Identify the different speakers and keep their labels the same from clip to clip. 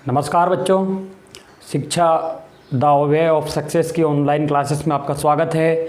Speaker 1: नमस्कार बच्चों, शिक्षा द वे ऑफ सक्सेस की ऑनलाइन क्लासेस में आपका स्वागत है।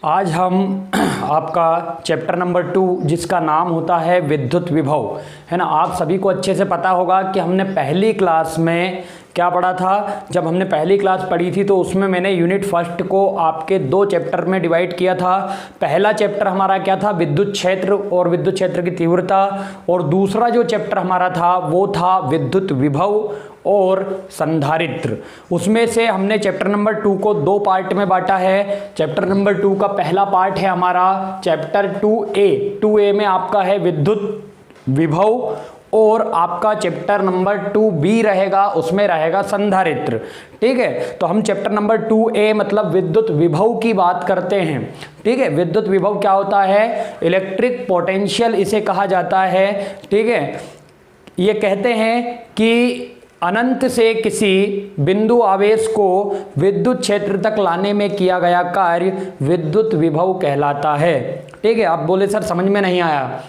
Speaker 1: आज हम आपका चैप्टर नंबर 2 जिसका नाम होता है विद्युत विभव, है ना। आप सभी को अच्छे से पता होगा कि हमने पहली क्लास में क्या पढ़ा था। जब हमने पहली क्लास पढ़ी थी तो उसमें मैंने यूनिट फर्स्ट को आपके 2 चैप्टर में डिवाइड किया था। पहला चैप्टर हमारा क्या था, विद्युत क्षेत्र और विद्युत क्षेत्र की तीव्रता, और दूसरा जो चैप्टर हमारा था वो था विद्युत विभव और संधारित्र। उसमें से हमने चैप्टर नंबर 2 को 2 पार्ट में बांटा है। चैप्टर नंबर 2 का पहला पार्ट है हमारा चैप्टर 2A में आपका है विद्युत विभव, और आपका चैप्टर नंबर 2B रहेगा, उसमें रहेगा संधारित्र। ठीक है, तो हम चैप्टर नंबर 2A मतलब विद्युत विभव की बात करते हैं। ठीक है, विद्युत विभव क्या होता है, इलेक्ट्रिक पोटेंशियल इसे कहा जाता है। ठीक है, ये कहते हैं कि अनंत से किसी बिंदु आवेश को विद्युत क्षेत्र तक लाने में किया गया कार्य विद्युत विभव कहलाता है। ठीक है, आप बोले सर समझ में नहीं आया।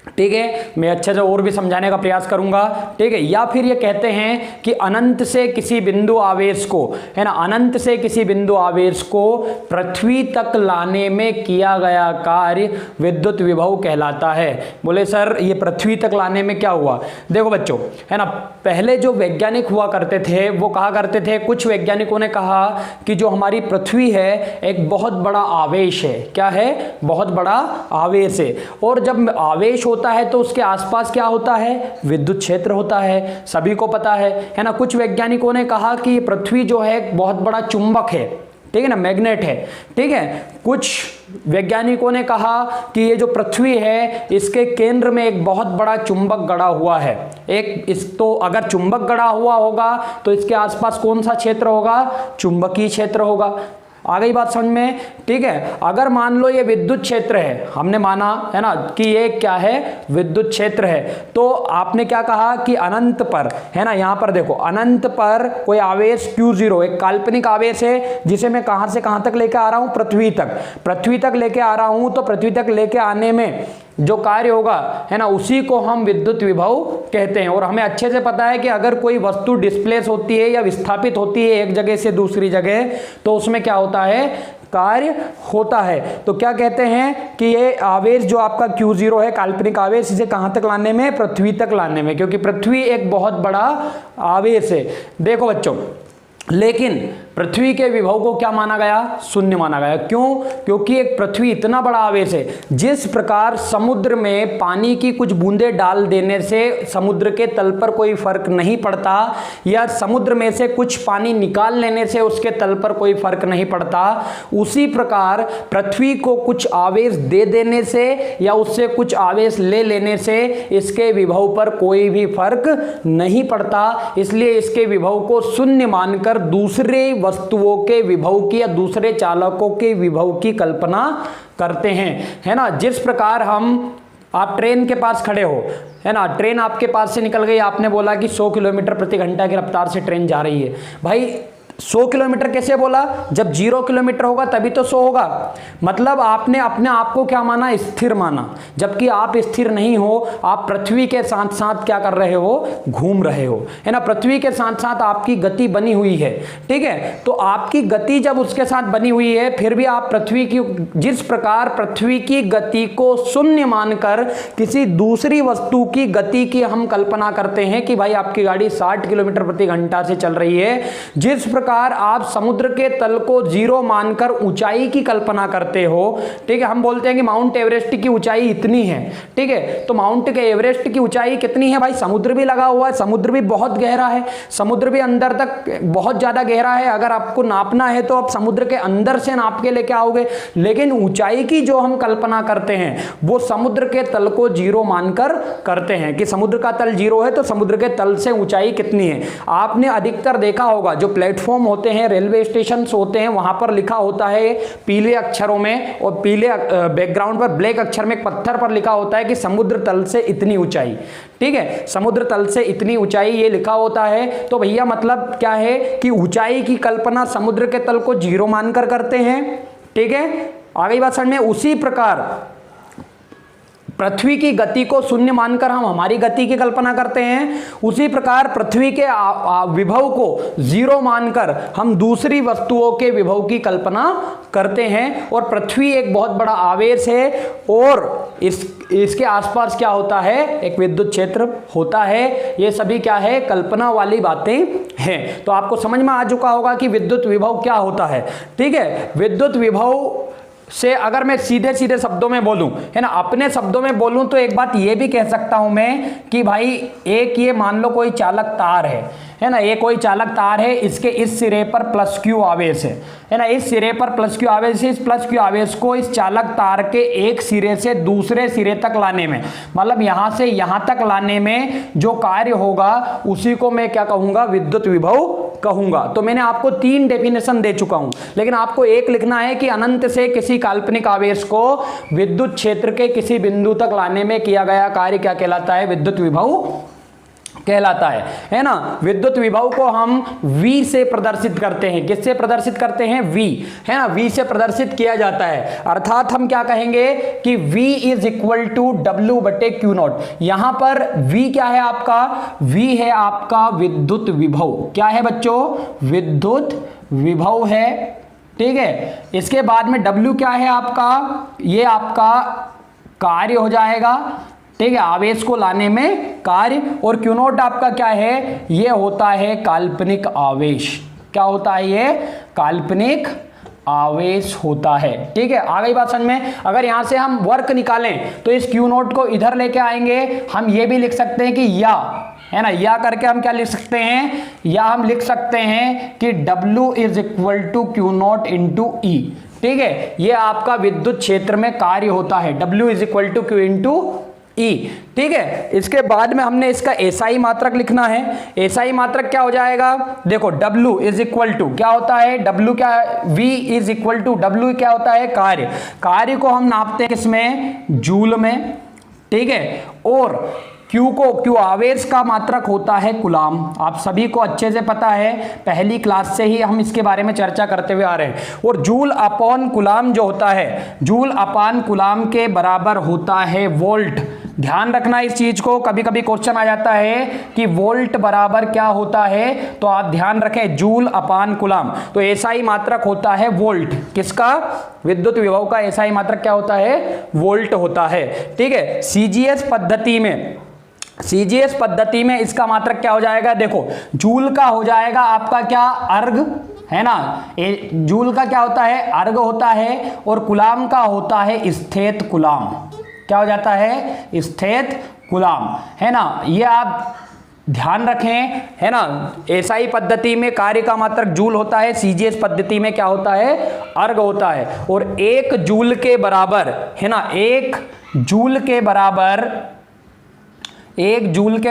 Speaker 1: ठीक है, मैं अच्छे से और भी समझाने का प्रयास करूंगा। ठीक है, या फिर ये कहते हैं कि अनंत से किसी बिंदु आवेश को, है ना, अनंत से किसी बिंदु आवेश को पृथ्वी तक लाने में किया गया कार्य विद्युत विभव कहलाता है। बोले सर ये पृथ्वी तक लाने में क्या हुआ। देखो बच्चों, है ना, पहले जो वैज्ञानिक हुआ करते थे वो कहा करते थे, कुछ वैज्ञानिकों ने कहा कि जो हमारी पृथ्वी है एक बहुत बड़ा आवेश है। क्या है, बहुत बड़ा आवेश है, और जब आवेश होता है तो उसके आसपास क्या होता है, विद्युत क्षेत्र होता है, सभी को पता है ना। कुछ वैज्ञानिकों ने कहा कि पृथ्वी जो है एक बहुत बड़ा चुंबक है, ठीक है ना, मैग्नेट है। ठीक है, कुछ वैज्ञानिकों ने कहा कि ये जो पृथ्वी है इसके केंद्र में एक बहुत बड़ा चुंबक गड़ा हुआ है। तो अगर चुंबक गड़ा हुआ होगा तो इसके आसपास कौन सा क्षेत्र होगा, चुंबकीय क्षेत्र होगा। आ गई बात समझ में। ठीक है, अगर मान लो ये विद्युत क्षेत्र है, हमने माना है ना कि ये क्या है, विद्युत क्षेत्र है, तो आपने क्या कहा कि अनंत पर, है ना, यहां पर देखो अनंत पर कोई आवेश Q0 एक काल्पनिक आवेश है जिसे मैं कहां से कहां तक लेके आ रहा हूं, पृथ्वी तक लेके आ रहा हूं। तो पृथ्वी तक लेके आने में जो कार्य होगा, है ना, उसी को हम विद्युत विभव कहते हैं। और हमें अच्छे से पता है कि अगर कोई वस्तु डिस्प्लेस होती है या विस्थापित होती है एक जगह से दूसरी जगह, तो उसमें क्या होता है, कार्य होता है। तो क्या कहते हैं कि ये आवेश जो आपका Q0 है, काल्पनिक आवेश, इसे कहां तक लाने में, पृथ्वी तक लाने में, क्योंकि पृथ्वी एक बहुत बड़ा आवेश है। देखो बच्चों, लेकिन पृथ्वी के विभव को क्या माना गया, शून्य माना गया। क्यों, क्योंकि एक पृथ्वी इतना बड़ा आवेश है। जिस प्रकार समुद्र में पानी की कुछ बूंदें डाल देने से समुद्र के तल पर कोई फर्क नहीं पड़ता, या समुद्र में से कुछ पानी निकाल लेने से उसके तल पर कोई फर्क नहीं पड़ता, उसी प्रकार पृथ्वी को कुछ आवेश दे देने से या उससे कुछ आवेश ले लेने से इसके विभव पर कोई भी फर्क नहीं पड़ता। इसलिए इसके विभव को शून्य मानकर दूसरे वस्तुओं के विभव की या दूसरे चालकों के विभव की कल्पना करते हैं, है ना। जिस प्रकार आप ट्रेन के पास खड़े हो, है ना, ट्रेन आपके पास से निकल गई, आपने बोला कि 100 किलोमीटर प्रति घंटा की रफ्तार से ट्रेन जा रही है। भाई 100 किलोमीटर कैसे बोला, जब 0 किलोमीटर होगा तभी तो 100 होगा। मतलब आपने अपने आप को क्या माना, स्थिर माना, जबकि आप स्थिर नहीं हो। आप पृथ्वी के साथ साथ क्या कर रहे हो, घूम रहे हो, है ना। पृथ्वी के साथ साथ आपकी गति बनी हुई है। ठीक है, तो आपकी गति जब उसके साथ बनी हुई है, फिर भी आप पृथ्वी की, जिस प्रकार पृथ्वी की गति को शून्य मानकर किसी दूसरी वस्तु की गति की हम कल्पना करते हैं कि भाई आपकी गाड़ी 60 किलोमीटर प्रति घंटा से चल रही है, जिस प्रकार आप समुद्र के तल को 0 मानकर ऊंचाई की कल्पना करते हो। ठीक है, हम बोलते हैं कि माउंट एवरेस्ट की ऊंचाई इतनी है। ठीक है, तो माउंट के एवरेस्ट की ऊंचाई कितनी है, भाई समुद्र भी लगा हुआ है, समुद्र भी बहुत गहरा है, समुद्र भी अंदर तक बहुत ज्यादा गहरा है। अगर आपको नापना है तो आप समुद्र के अंदर से नाप के लेके आओगे, लेकिन ऊंचाई की जो हम कल्पना करते हैं वो समुद्र के तल को 0 मानकर करते हैं कि समुद्र का तल 0 है तो समुद्र के तल से ऊंचाई कितनी है। आपने अधिकतर देखा होगा जो प्लेटफॉर्म होते हैं, रेलवे स्टेशन होते हैं, वहां पर लिखा होता है पीले अक्षरों में, और पीले बैकग्राउंड पर ब्लैक अक्षर में एक पत्थर पर लिखा होता है कि समुद्र तल से इतनी ऊंचाई। ठीक है, समुद्र तल से इतनी ऊंचाई ये लिखा होता है। तो भैया मतलब क्या है कि ऊंचाई की कल्पना समुद्र के तल को 0 मानकर करते हैं। ठीक है, आ गई बात समझ में। उसी प्रकार पृथ्वी की गति को शून्य मानकर हम हमारी गति की कल्पना करते हैं, उसी प्रकार पृथ्वी के विभव को जीरो मानकर हम दूसरी वस्तुओं के विभव की कल्पना करते हैं। और पृथ्वी एक बहुत बड़ा आवेश है और इसके आसपास क्या होता है, एक विद्युत क्षेत्र होता है। ये सभी क्या है, कल्पना वाली बातें हैं। तो आपको समझ में आ चुका होगा कि विद्युत विभव क्या होता है। ठीक है, विद्युत विभव से अगर मैं सीधे सीधे शब्दों में बोलूं, है ना, अपने शब्दों में बोलूं, तो एक बात ये भी कह सकता हूं मैं कि भाई एक ये मान लो कोई चालक तार है ना, ये कोई चालक तार है, इसके इस सिरे पर प्लस क्यू आवेश है ना, इस सिरे पर प्लस क्यू आवेश है। इस प्लस क्यू आवेश को इस चालक तार के एक सिरे से दूसरे सिरे तक लाने में, मतलब यहां से यहां तक लाने में जो कार्य होगा उसी को मैं क्या कहूंगा, विद्युत विभव कहूंगा। तो मैंने आपको 3 डेफिनेशन दे चुका हूं, लेकिन आपको एक लिखना है कि अनंत से किसी काल्पनिक आवेश को विद्युत क्षेत्र के किसी बिंदु तक लाने में किया गया कार्य क्या कहलाता है, विद्युत विभव कहलाता है ना। विद्युत विभव को हम V से प्रदर्शित करते हैं। किससे प्रदर्शित करते हैं, V, है ना, V से प्रदर्शित किया जाता है। अर्थात हम क्या कहेंगे कि V is equal to W बटे क्यू नॉट। यहां पर V क्या है आपका, V है आपका विद्युत विभव। क्या है बच्चों, विद्युत विभव है। ठीक है, इसके बाद में W क्या है आपका, ये आपका कार्य हो जाएगा। ठीक है, आवेश को लाने में कार्य। और क्यू नॉट आपका क्या है, ये होता है काल्पनिक आवेश। क्या होता है, ये काल्पनिक आवेश होता है। ठीक है, आ गई बात समझ में। अगर यहां से हम वर्क निकालें तो इस क्यू नॉट को इधर लेके आएंगे। हम ये भी लिख सकते हैं कि या, है ना, या करके हम क्या लिख सकते हैं, या हम लिख सकते हैं कि W is equal to Q not into E. ठीक है, ये आपका विद्युत क्षेत्र में कार्य होता है, W is equal to Q into E. ठीक है, इसके बाद में हमने इसका एसआई मात्रक लिखना है। एसआई मात्रक क्या हो जाएगा, देखो W इज इक्वल टू क्या होता है, W क्या, V is equal to W क्या होता है, कार्य। कार्य को हम नापते हैं किसमें, जूल में। ठीक है, और Q आवेश का मात्रक होता है कुलाम। आप सभी को अच्छे से पता है, पहली क्लास से ही हम इसके बारे में चर्चा करते हुए आ रहे हैं। और जूल अपॉन कुलाम जो होता है, जूल अपॉन कुलाम के बराबर होता है वोल्ट। ध्यान रखना इस चीज को, कभी कभी क्वेश्चन आ जाता है कि वोल्ट बराबर क्या होता है, तो आप ध्यान रखें जूल अपॉन कुलाम। तो एसआई मात्रक होता है वोल्ट। किसका, विद्युत विभव का एसआई मात्रक क्या होता है, वोल्ट होता है। ठीक है, सीजीएस पद्धति में इसका मात्रक क्या हो जाएगा, देखो जूल का हो जाएगा आपका क्या, अर्ग, है ना, जूल का क्या होता है, अर्ग होता है। और कुलाम का होता है स्थित कुलाम। क्या हो जाता है, स्थित कुलाम, है ना। ये आप ध्यान रखें, है ना। एसआई पद्धति में कार्य का मात्रक जूल होता है, सीजीएस पद्धति में क्या होता है, अर्ग होता है। और 1 जूल के बराबर, है ना, 1 जूल के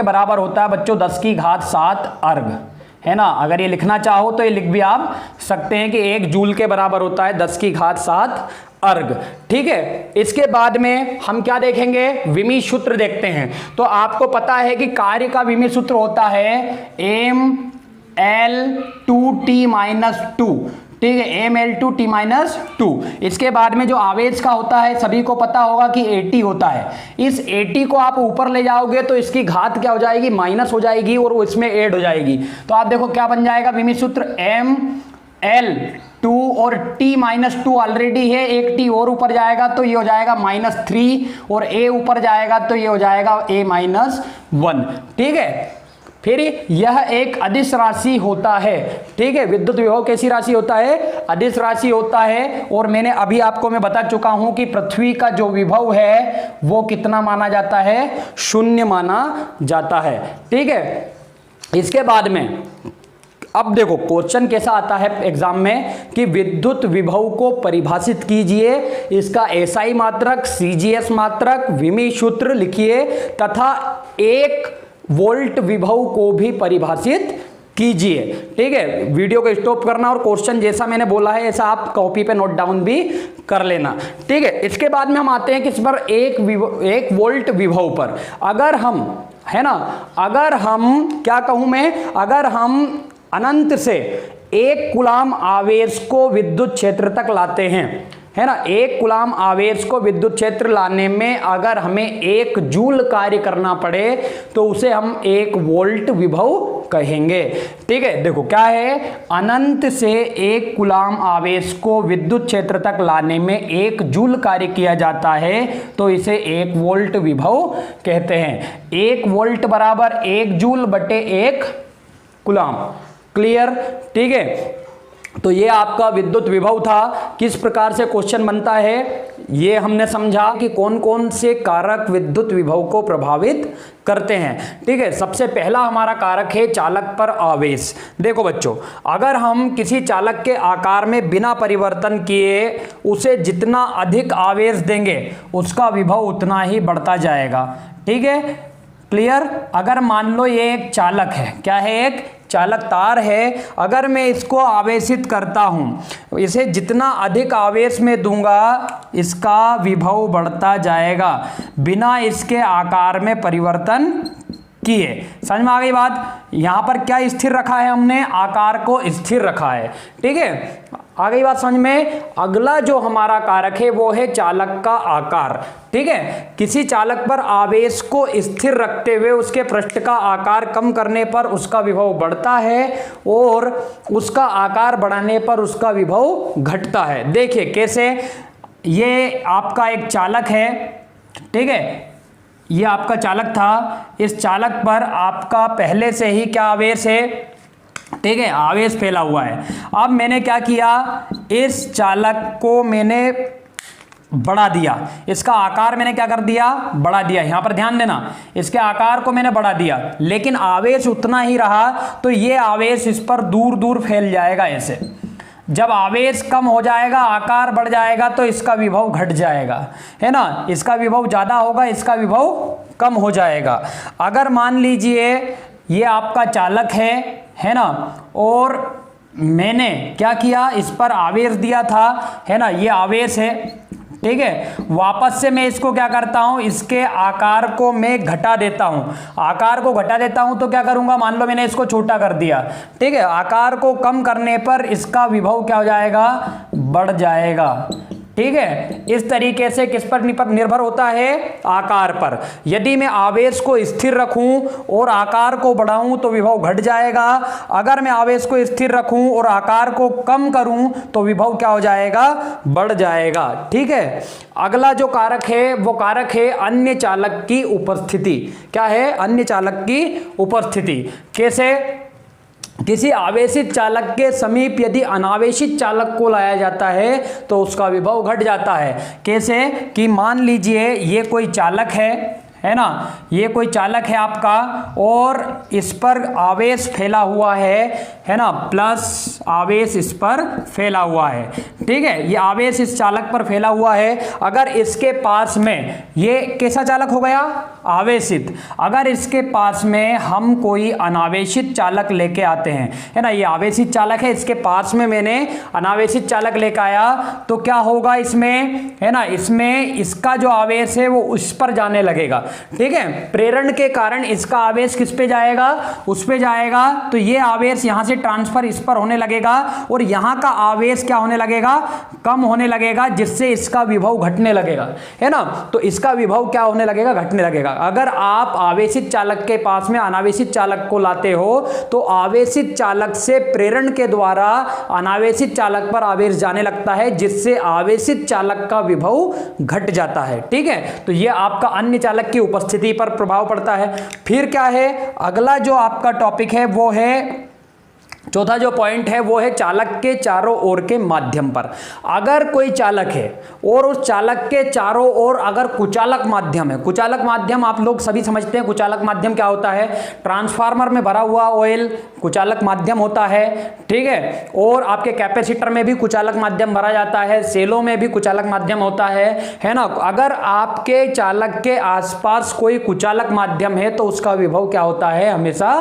Speaker 1: बराबर होता है बच्चों 10 की घात 7 अर्ग, है ना। अगर ये लिखना चाहो तो ये लिख भी आप सकते हैं कि 1 जूल के बराबर होता है 10 की घात 7 अर्ग। ठीक है, इसके बाद में हम क्या देखेंगे, विमी सूत्र देखते हैं। तो आपको पता है कि कार्य का विमी सूत्र होता है mL2T-2। ठीक है, mL2T-2। इसके बाद में जो आवेश का होता है सभी को पता होगा कि AT होता है। इस AT को आप ऊपर ले जाओगे तो इसकी घात क्या हो जाएगी, माइनस हो जाएगी और इसमें ऐड हो जाएगी। तो आप देखो क्या बन जाएगा विमी सूत्र, mL2 और T-2 ऑलरेडी है, एक T और ऊपर जाएगा तो ये हो जाएगा -3 और A ऊपर जाएगा तो ये हो जाएगा A-1। ठीक है, फिर यह एक अदिश राशि होता है। ठीक है, विद्युत विभव कैसी राशि होता है, अदिश राशि होता है। और मैंने अभी आपको मैं बता चुका हूं कि पृथ्वी का जो विभव है वो कितना माना जाता है, 0 माना जाता है। ठीक है, इसके बाद में अब देखो क्वेश्चन कैसा आता है एग्जाम में कि विद्युत विभव को परिभाषित कीजिए, इसका एसआई मात्रक, सीजीएस मात्रक, विमी सूत्र लिखिए तथा 1 वोल्ट विभव को भी परिभाषित कीजिए। ठीक है, वीडियो को स्टॉप करना और क्वेश्चन जैसा मैंने बोला है ऐसा आप कॉपी पे नोट डाउन भी कर लेना। ठीक है, इसके बाद में हम आते हैं किस पर, 1 वोल्ट विभव पर। अगर हम, है ना, अगर हम क्या कहूं मैं, अगर हम अनंत से 1 कूलाम आवेश को विद्युत क्षेत्र तक लाते हैं, है ना। 1 कूलाम आवेश को विद्युत क्षेत्र लाने में अगर हमें 1 जूल कार्य करना पड़े तो उसे हम 1 वोल्ट विभव कहेंगे। ठीक है, देखो क्या है, अनंत से 1 कूलाम आवेश को विद्युत क्षेत्र तक लाने में 1 जूल कार्य किया जाता है तो इसे 1 वोल्ट विभव कहते हैं। 1 वोल्ट बराबर 1 जूल बटे 1 कूलाम। क्लियर? ठीक है, तो ये आपका विद्युत विभव था। किस प्रकार से क्वेश्चन बनता है ये हमने समझा कि कौन कौन से कारक विद्युत विभव को प्रभावित करते हैं। ठीक है, सबसे पहला हमारा कारक है चालक पर आवेश। देखो बच्चों, अगर हम किसी चालक के आकार में बिना परिवर्तन किए उसे जितना अधिक आवेश देंगे उसका विभव उतना ही बढ़ता जाएगा। ठीक है, क्लियर? अगर मान लो ये एक चालक है, क्या है, एक चालक तार है, अगर मैं इसको आवेशित करता हूं, इसे जितना अधिक आवेश में दूंगा इसका विभव बढ़ता जाएगा बिना इसके आकार में परिवर्तन किए। समझ में आ गई बात? यहां पर क्या स्थिर रखा है हमने, आकार को स्थिर रखा है। ठीक है, आ गई बात समझ में? अगला जो हमारा कारक है वो है चालक का आकार। ठीक है, किसी चालक पर आवेश को स्थिर रखते हुए उसके पृष्ठ का आकार कम करने पर उसका विभव बढ़ता है और उसका आकार बढ़ाने पर उसका विभव घटता है। देखिए कैसे, ये आपका एक चालक है, ठीक है, ये आपका चालक था, इस चालक पर आपका पहले से ही क्या आवेश है, ठीक है, आवेश फैला हुआ है। अब मैंने क्या किया, इस चालक को मैंने बढ़ा दिया, इसका आकार मैंने क्या कर दिया, बढ़ा दिया। यहां पर ध्यान देना, इसके आकार को मैंने बढ़ा दिया लेकिन आवेश उतना ही रहा, तो ये आवेश इस पर दूर दूर फैल जाएगा ऐसे। जब आवेश कम हो जाएगा, आकार बढ़ जाएगा तो इसका विभव घट जाएगा, है ना। इसका विभव ज्यादा होगा, इसका विभव कम हो जाएगा। अगर मान लीजिए ये आपका चालक है ना, और मैंने क्या किया, इस पर आवेश दिया था, है ना, ये आवेश है, ठीक है, वापस से मैं इसको क्या करता हूं, इसके आकार को मैं घटा देता हूं। आकार को घटा देता हूं तो क्या करूंगा, मान लो मैंने इसको छोटा कर दिया, ठीक है, आकार को कम करने पर इसका विभव क्या हो जाएगा, बढ़ जाएगा। ठीक है, इस तरीके से किस पर निर्भर होता है, आकार पर। यदि मैं आवेश को स्थिर रखूं और आकार को बढ़ाऊं तो विभव घट जाएगा। अगर मैं आवेश को स्थिर रखूं और आकार को कम करूं तो विभव क्या हो जाएगा, बढ़ जाएगा। ठीक है, अगला जो कारक है वो कारक है अन्य चालक की उपस्थिति। क्या है, अन्य चालक की उपस्थिति। कैसे, किसी आवेशित चालक के समीप यदि अनावेशित चालक को लाया जाता है तो उसका विभव घट जाता है। कैसे कि मान लीजिए ये कोई चालक है ना, ये कोई चालक है आपका और इस पर आवेश फैला हुआ है ना, प्लस आवेश इस पर फैला हुआ है। ठीक है, ये आवेश इस चालक पर फैला हुआ है। अगर इसके पास में, ये कैसा चालक हो गया, आवेशित। अगर इसके पास में हम कोई अनावेशित चालक लेके आते हैं, है ना, ये आवेशित चालक है, इसके पास में मैंने अनावेशित चालक लेकर आया तो क्या होगा इसमें, है ना, इसमें इसका जो आवेश है वो उस पर जाने लगेगा। ठीक है, प्रेरण के कारण इसका आवेश किस पे जाएगा, उस पे जाएगा, तो ये आवेश यहां से ट्रांसफर इस पर होने लगेगा और यहां का आवेश क्या होने लगेगा, कम होने लगेगा, जिससे इसका विभव घटने लगेगा, है ना। तो इसका विभव क्या होने लगेगा, घटने लगेगा। अगर आप आवेशित चालक के पास में अनावेशित चालक को लाते हो तो आवेशित चालक से प्रेरण के द्वारा अनावेशित चालक पर आवेश जाने लगता है, जिससे आवेशित चालक का विभव घट जाता है। ठीक है, तो यह आपका अन्य चालक की उपस्थिति पर प्रभाव पड़ता है। फिर क्या है, अगला जो आपका टॉपिक है वो है, चौथा जो पॉइंट है वो है चालक के चारों ओर के माध्यम पर। अगर कोई चालक है और उस चालक के चारों ओर अगर कुचालक माध्यम है, कुचालक माध्यम आप लोग सभी समझते हैं, कुचालक माध्यम क्या होता है, ट्रांसफार्मर में भरा हुआ ऑयल कुचालक माध्यम होता है। ठीक है, और आपके कैपेसिटर में भी कुचालक माध्यम भरा जाता है, सेलों में भी कुचालक माध्यम होता है ना। अगर आपके चालक के आसपास कोई कुचालक माध्यम है तो उसका विभव क्या होता है, हमेशा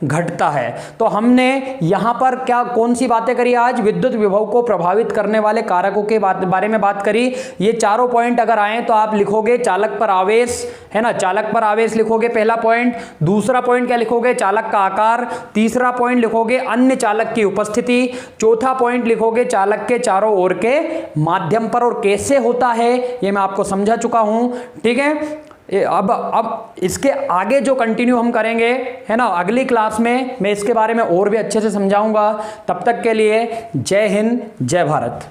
Speaker 1: घटता है। तो हमने यहाँ पर क्या कौन सी बातें करी आज? विद्युत विभव को प्रभावित करने वाले कारकों के बारे में बात करी। ये चारों पॉइंट अगर आए तो आप लिखोगे चालक पर आवेश, है ना, चालक पर आवेश लिखोगे पहला पॉइंट। दूसरा पॉइंट क्या लिखोगे? चालक का आकार। तीसरा पॉइंट लिखोगे अन्य चालक की उपस्थिति। चौथा पॉइंट लिखोगे चालक के चारों ओर के माध्यम पर और कैसे होता है, ये मैं आपको समझा चुका हूं। ठीक है, अब इसके आगे जो कंटिन्यू हम करेंगे, है ना, अगली क्लास में मैं इसके बारे में और भी अच्छे से समझाऊंगा। तब तक के लिए जय हिंद, जय भारत।